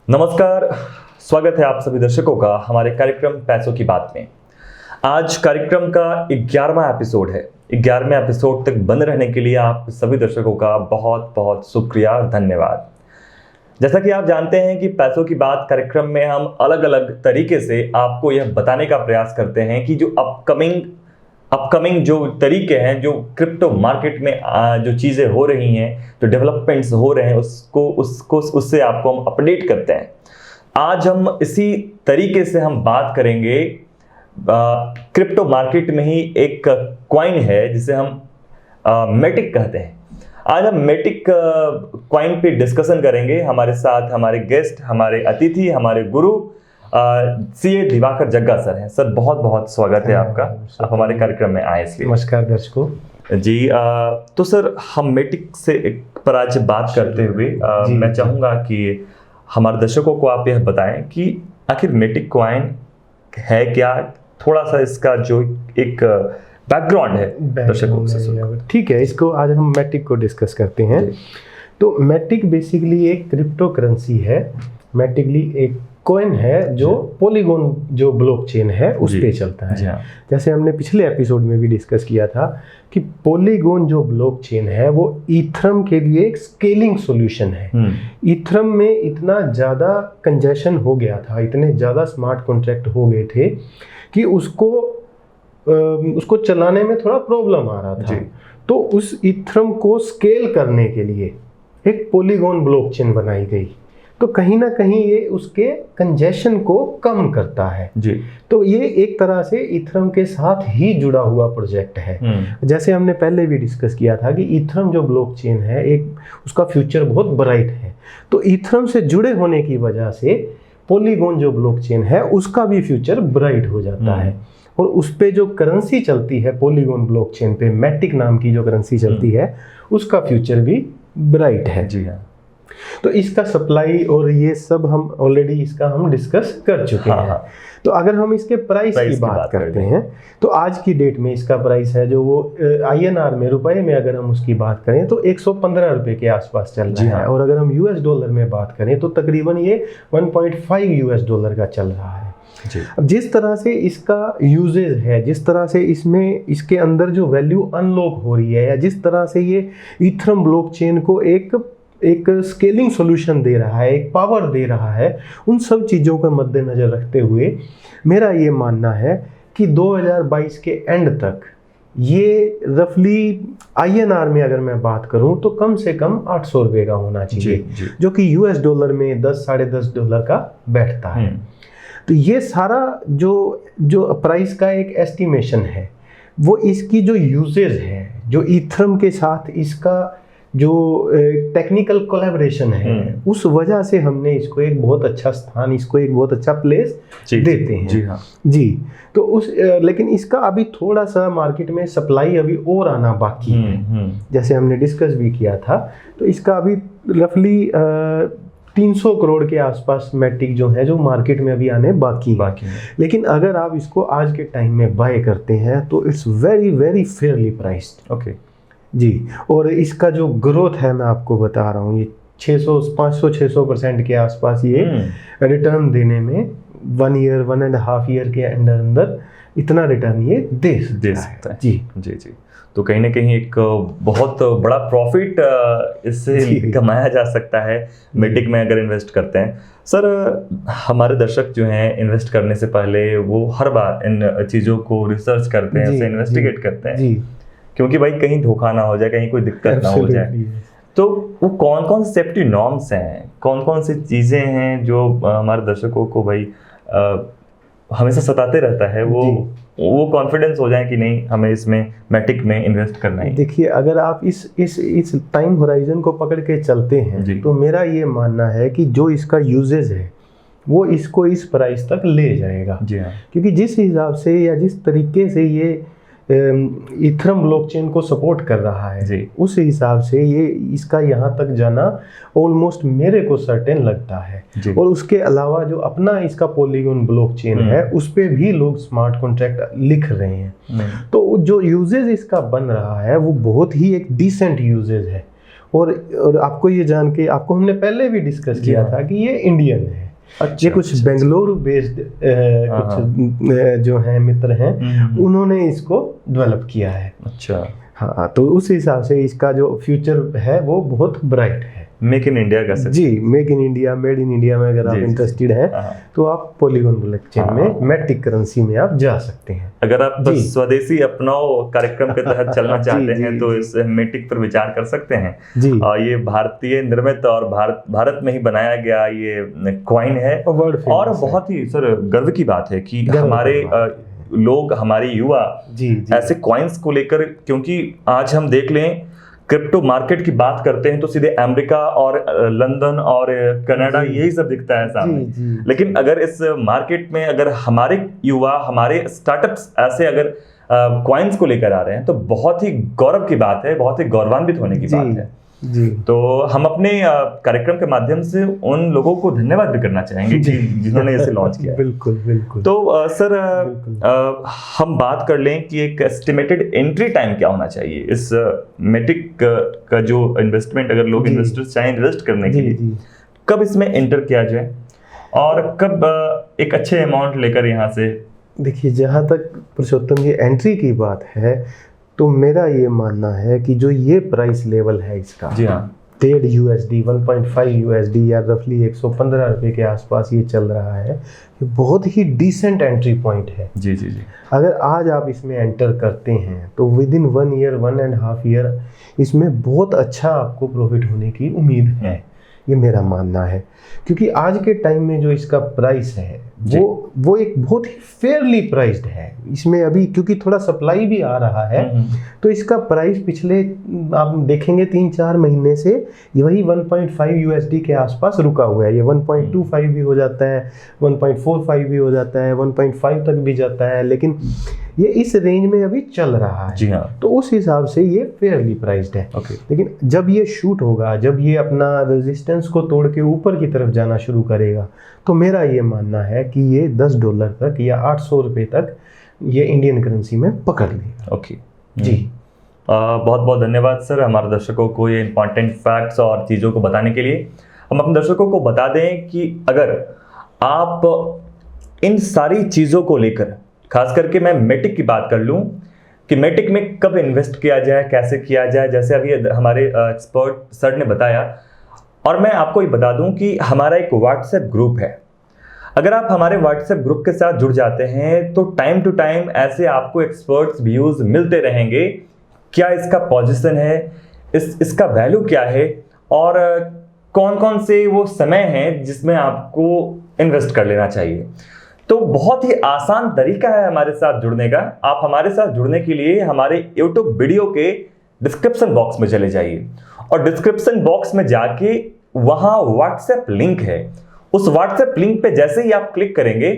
नमस्कार, स्वागत है आप सभी दर्शकों का हमारे कार्यक्रम पैसों की बात में। आज कार्यक्रम का 11वां एपिसोड है। 11वें एपिसोड तक बने रहने के लिए आप सभी दर्शकों का बहुत बहुत शुक्रिया, धन्यवाद। जैसा कि आप जानते हैं कि पैसों की बात कार्यक्रम में हम अलग अलग तरीके से आपको यह बताने का प्रयास करते हैं कि जो अपकमिंग जो तरीके हैं, जो क्रिप्टो मार्केट में जो चीज़ें हो रही हैं, जो डेवलपमेंट्स हो रहे हैं, उससे आपको हम अपडेट करते हैं। आज हम इसी तरीके से हम बात करेंगे। क्रिप्टो मार्केट में ही एक कॉइन है जिसे हम मेटिक कहते हैं। आज हम मेटिक कॉइन पे डिस्कशन करेंगे। हमारे साथ हमारे गेस्ट, हमारे अतिथि, हमारे गुरु सीए दिवाकर जग्गा सर हैं। सर, बहुत बहुत स्वागत है आपका, आप हमारे कार्यक्रम में आए इसलिए। नमस्कार दर्शकों जी। तो सर, हम मेटिक से पर आज बात करते हुए मैं चाहूँगा कि हमारे दर्शकों को आप यह बताएं कि आखिर मेटिक कॉइन है क्या, थोड़ा सा इसका जो एक बैकग्राउंड है दर्शकों से। ठीक है, इसको आज हम मेटिक को डिस्कस करते हैं। तो मेटिक बेसिकली एक क्रिप्टो करेंसी है। मेटिकली एक कॉइन है जो पॉलीगॉन जो ब्लॉकचेन है उस पे चलता है। जैसे हमने पिछले एपिसोड में भी डिस्कस किया था कि पॉलीगॉन जो ब्लॉकचेन है वो ईथरम के लिए एक स्केलिंग सॉल्यूशन है। ईथरम में इतना ज़्यादा कंजेशन हो गया था, इतने ज़्यादा स्मार्ट कॉन्ट्रैक्ट हो गए थे कि उसको चलाने में थोड़ा प्रॉब्लम आ रहा था। तो उस ईथरम को स्केल करने के लिए एक पॉलीगॉन ब्लॉकचेन बनाई गई। तो कहीं ना कहीं ये उसके कंजेशन को कम करता है जी। तो ये एक तरह से ईथरम के साथ ही जुड़ा हुआ प्रोजेक्ट है। जैसे हमने पहले भी डिस्कस किया था कि ईथरम जो ब्लॉकचेन है, एक उसका फ्यूचर बहुत ब्राइट है। तो ईथरम से जुड़े होने की वजह से पॉलीगॉन जो ब्लॉकचेन है उसका भी फ्यूचर ब्राइट हो जाता है। और उस पे जो करेंसी चलती है पॉलीगॉन ब्लॉकचेन पे, मेटिक नाम की जो करेंसी चलती है, उसका फ्यूचर भी ब्राइट है जी। हाँ, तो इसका सप्लाई और ये सब हम ऑलरेडी इसका हम डिस्कस कर चुके हैं। तो अगर हम इसके प्राइस की बात करते हैं तो आज की डेट में इसका प्राइस है जो वो INR में, रुपए में अगर हम उसकी बात करें तो 115 रुपए के आसपास चल रहा है। और अगर हम US डॉलर में बात करें तो तकरीबन ये 1.5 US डॉलर का चल रहा है। अब जिस तरह से इसका यूजेज है, जिस तरह से इसमें इसके अंदर जो वैल्यू अनलॉक हो रही है, या जिस तरह से ये ईथरम ब्लॉकचेन को एक स्केलिंग सॉल्यूशन दे रहा है, एक पावर दे रहा है, उन सब चीज़ों को मद्देनज़र रखते हुए मेरा ये मानना है कि 2022 के एंड तक ये रफली INR में अगर मैं बात करूं तो कम से कम 800 रुपये का होना चाहिए, जो कि US डॉलर में 10-10.5 डॉलर का बैठता है। तो ये सारा जो प्राइस का एक एस्टिमेशन है, वो इसकी जो यूजेज है, जो ईथरम के साथ इसका जो टेक्निकल कोलैबोरेशन है, उस वजह से हमने इसको एक बहुत अच्छा स्थान, इसको एक बहुत अच्छा प्लेस देते हैं जी। हाँ जी। तो लेकिन इसका अभी थोड़ा सा मार्केट में सप्लाई अभी और आना बाकी है। जैसे हमने डिस्कस भी किया था, तो इसका अभी रफली 300 करोड़ के आसपास मेटिक जो है, जो मार्केट में अभी आने बाकी है। लेकिन अगर आप इसको आज के टाइम में बाय करते हैं तो it's very very fairly priced. Okay जी। और इसका जो ग्रोथ है मैं आपको बता रहा हूँ, ये 500-600% के आसपास ये रिटर्न देने में 1 ईयर 1.5 ईयर के अंदर इतना रिटर्न ये दे सकता है जी। जी जी। तो कहीं ना कहीं एक बहुत बड़ा प्रॉफिट इससे कमाया जा सकता है मेटिक में अगर इन्वेस्ट करते हैं। सर, हमारे दर्शक जो हैं इन्वेस्ट करने से पहले वो हर बार इन चीज़ों को रिसर्च करते हैं, उसे इन्वेस्टिगेट करते हैं जी। क्योंकि भाई कहीं धोखा ना हो जाए, कहीं कोई दिक्कत ना हो जाए। तो वो कौन कौन से सेफ्टी नॉर्म्स हैं, कौन कौन सी चीज़ें हैं जो हमारे दर्शकों को भाई हमेशा सताते रहता है, वो कॉन्फिडेंस हो जाए कि नहीं हमें इसमें मेटिक में इन्वेस्ट करना है। देखिए, अगर आप इस टाइम होराइजन को पकड़ के चलते हैं तो मेरा ये मानना है कि जो इसका यूजेज है वो इसको इस प्राइस तक ले जाएगा जी। हाँ। क्योंकि जिस हिसाब से या जिस तरीके से ये ईथरम ब्लॉकचेन को सपोर्ट कर रहा है जी, उस हिसाब से ये इसका यहाँ तक जाना ऑलमोस्ट मेरे को सर्टेन लगता है। और उसके अलावा जो अपना इसका पॉलीगॉन ब्लॉकचेन है उस पे भी लोग स्मार्ट कॉन्ट्रैक्ट लिख रहे हैं। तो जो यूजेज इसका बन रहा है वो बहुत ही एक डिसेंट यूजेज है। और आपको ये जान के, आपको हमने पहले भी डिस्कस किया था कि ये इंडियन है। ये कुछ बेंगलुरु बेस्ड कुछ जो हैं मित्र हैं, उन्होंने इसको डेवलप किया है। अच्छा, हाँ, तो उस हिसाब से इसका जो फ्यूचर है वो बहुत ब्राइट है। मेक इन इंडिया का जी, make in India, made in India में अगर आप इंटरेस्टेड हैं तो आप पॉलीगॉन ब्लॉकचेन में मैटिक करेंसी में आप जा सकते हैं। अगर आप स्वदेशी अपनाओ कार्यक्रम के तहत चलना चाहते हैं तो इस मैटिक पर विचार कर सकते हैं जी। ये भारतीय निर्मित और भारत में ही बनाया गया ये कॉइन है और बहुत ही सर गर्व की बात है कि हमारे लोग, हमारे युवा ऐसे कॉइन्स को लेकर, क्योंकि आज हम देख लें क्रिप्टो मार्केट की बात करते हैं तो सीधे अमेरिका और लंदन और कनाडा यही सब दिखता है सामने, लेकिन अगर इस मार्केट में अगर हमारे युवा, हमारे स्टार्टअप्स ऐसे अगर कॉइन्स को लेकर आ रहे हैं तो बहुत ही गौरव की बात है, बहुत ही गौरवान्वित होने की बात है जी। तो हम अपने कार्यक्रम के माध्यम से उन लोगों को धन्यवाद भी करना चाहेंगे जिन्होंने इसे लॉन्च किया। बिल्कुल बिल्कुल। तो सर हम बात कर लें कि एक एस्टिमेटेड एंट्री टाइम क्या होना चाहिए इस मैटिक का जो इन्वेस्टमेंट, अगर लोग इन्वेस्टर्स चाहें इन्वेस्ट करने के लिए, कब इसमें एंटर किया जाए और कब एक अच्छे अमाउंट लेकर यहाँ से? देखिए, जहाँ तक पुरुषोत्तम जी एंट्री की बात है तो मेरा ये मानना है कि जो ये प्राइस लेवल है इसका, जी हाँ, 1.5 USD 1.5 USD या रफली 115 रुपये के आसपास ये चल रहा है, ये बहुत ही डिसेंट एंट्री पॉइंट है। जी जी जी। अगर आज आप इसमें एंटर करते हैं तो विद इन 1 ईयर 1.5 ईयर इसमें बहुत अच्छा आपको प्रॉफिट होने की उम्मीद है, ये मेरा मानना है। क्योंकि आज के टाइम में जो इसका प्राइस है वो एक बहुत ही फेयरली प्राइस्ड है। इसमें अभी क्योंकि थोड़ा सप्लाई भी आ रहा है तो इसका प्राइस पिछले आप देखेंगे 3-4 महीने से वही 1.5 USD के आसपास रुका हुआ है। ये 1.25 भी हो जाता है, 1.45 भी हो जाता है, 1.5 तक भी जाता है, लेकिन ये इस रेंज में अभी चल रहा है। जी हाँ। तो उस हिसाब से ये फेयरली प्राइस्ड है। लेकिन जब ये शूट होगा, जब ये अपना रेजिस्टेंस को तोड़ के ऊपर की तरफ जाना शुरू करेगा तो मेरा ये मानना है कि ये $10 तक या 800 रुपये तक ये इंडियन करेंसी में पकड़ लेगा। ओके जी। बहुत बहुत धन्यवाद सर, हमारे दर्शकों को ये इंपॉर्टेंट फैक्ट्स और चीज़ों को बताने के लिए। हम अपने दर्शकों को बता दें कि अगर आप इन सारी चीज़ों को लेकर, खास करके मैं मैटिक की बात कर लूँ कि मैटिक में कब इन्वेस्ट किया जाए, कैसे किया जाए, जैसे अभी हमारे एक्सपर्ट सर ने बताया, और मैं आपको ये बता दूं कि हमारा एक व्हाट्सएप ग्रुप है। अगर आप हमारे व्हाट्सएप ग्रुप के साथ जुड़ जाते हैं तो टाइम टू टाइम ऐसे आपको एक्सपर्ट्स व्यूज़ मिलते रहेंगे, क्या इसका पोजीशन है, इसका वैल्यू क्या है और कौन कौन से वो समय हैं जिसमें आपको इन्वेस्ट कर लेना चाहिए। तो बहुत ही आसान तरीका है हमारे साथ जुड़ने का। आप हमारे साथ जुड़ने के लिए हमारे YouTube वीडियो के डिस्क्रिप्शन बॉक्स में चले जाइए और डिस्क्रिप्शन बॉक्स में जाके वहां व्हाट्सएप लिंक है, उस व्हाट्सएप लिंक पे जैसे ही आप क्लिक करेंगे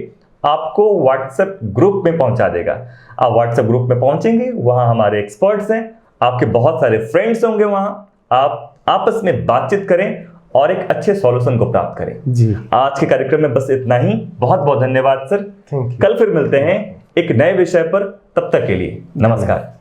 आपको व्हाट्सएप ग्रुप में पहुंचा देगा। आप व्हाट्सएप ग्रुप में पहुंचेंगे, वहां हमारे एक्सपर्ट्स हैं, आपके बहुत सारे फ्रेंड्स होंगे, वहां आप आपस में बातचीत करें और एक अच्छे सॉल्यूशन को प्राप्त करें। जी। आज के कार्यक्रम में बस इतना ही। बहुत बहुत धन्यवाद सर। Thank you. कल फिर मिलते हैं एक नए विषय पर, तब तक के लिए नमस्कार।